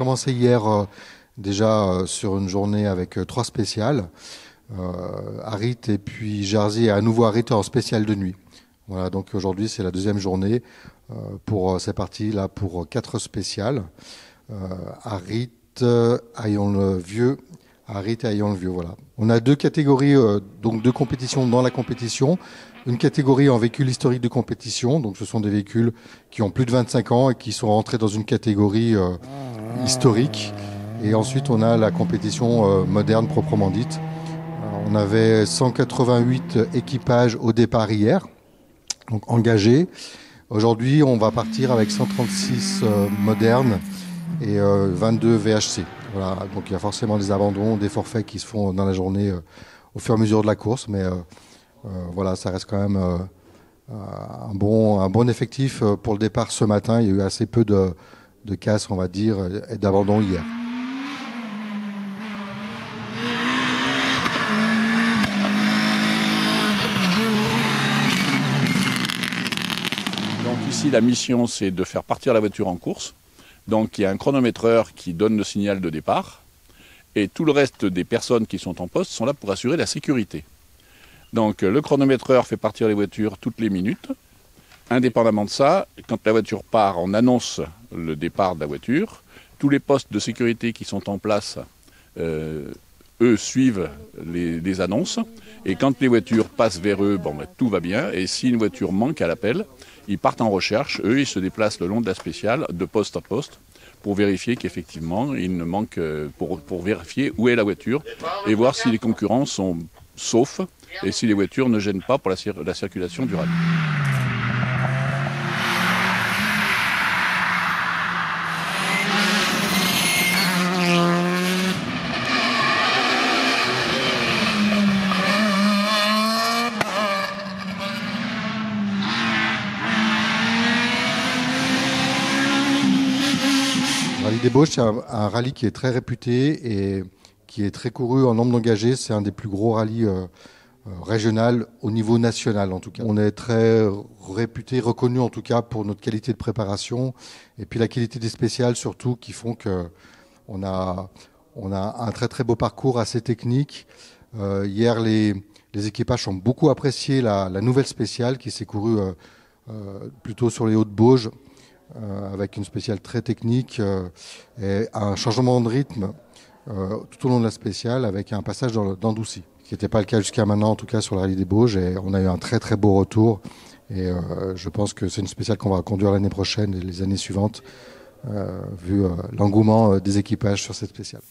commencé hier déjà sur une journée avec 3 spéciales. Harit et puis Jersey et à nouveau Harit en spécial de nuit. Voilà, donc aujourd'hui c'est la deuxième journée c'est parti là pour 4 spéciales. Harit, Haillons-le-Vieux, Harit et Haillons-le-Vieux, voilà. On a 2 catégories, donc 2 compétitions dans la compétition. Une catégorie en véhicule historique de compétition, donc ce sont des véhicules qui ont plus de 25 ans et qui sont rentrés dans une catégorie historique. Et ensuite on a la compétition moderne proprement dite. On avait 188 équipages au départ hier, donc engagés. Aujourd'hui, on va partir avec 136 modernes et 22 VHC. Voilà, donc il y a forcément des abandons, des forfaits qui se font dans la journée au fur et à mesure de la course, mais voilà, ça reste quand même un bon effectif pour le départ ce matin. Il y a eu assez peu de casses, on va dire, et d'abandons hier. Donc ici, la mission, c'est de faire partir la voiture en course. Donc il y a un chronométreur qui donne le signal de départ. Et tout le reste des personnes qui sont en poste sont là pour assurer la sécurité. Donc le chronométreur fait partir les voitures toutes les minutes. Indépendamment de ça, quand la voiture part, on annonce le départ de la voiture. Tous les postes de sécurité qui sont en place, eux suivent les annonces. Et quand les voitures passent vers eux, tout va bien. Et si une voiture manque à l'appel, ils partent en recherche. Eux, ils se déplacent le long de la spéciale, de poste à poste, pour vérifier qu'effectivement, il ne manque, pour vérifier où est la voiture et voir si les concurrents sont saufs et si les voitures ne gênent pas pour la circulation du rallye. Le rallye des Bauges, c'est un rallye qui est très réputé et qui est très couru en nombre d'engagés. C'est un des plus gros rallyes régional au niveau national en tout cas. On est très réputé, reconnu en tout cas pour notre qualité de préparation et puis la qualité des spéciales surtout qui font que on a un très très beau parcours assez technique. Hier les équipages ont beaucoup apprécié la nouvelle spéciale qui s'est courue plutôt sur les Hauts-de-Bauges avec une spéciale très technique et un changement de rythme tout au long de la spéciale avec un passage dans Doucy, qui n'était pas le cas jusqu'à maintenant, en tout cas sur le rallye des Bauges. Et on a eu un très très beau retour. Et je pense que c'est une spéciale qu'on va conduire l'année prochaine et les années suivantes, vu l'engouement des équipages sur cette spéciale.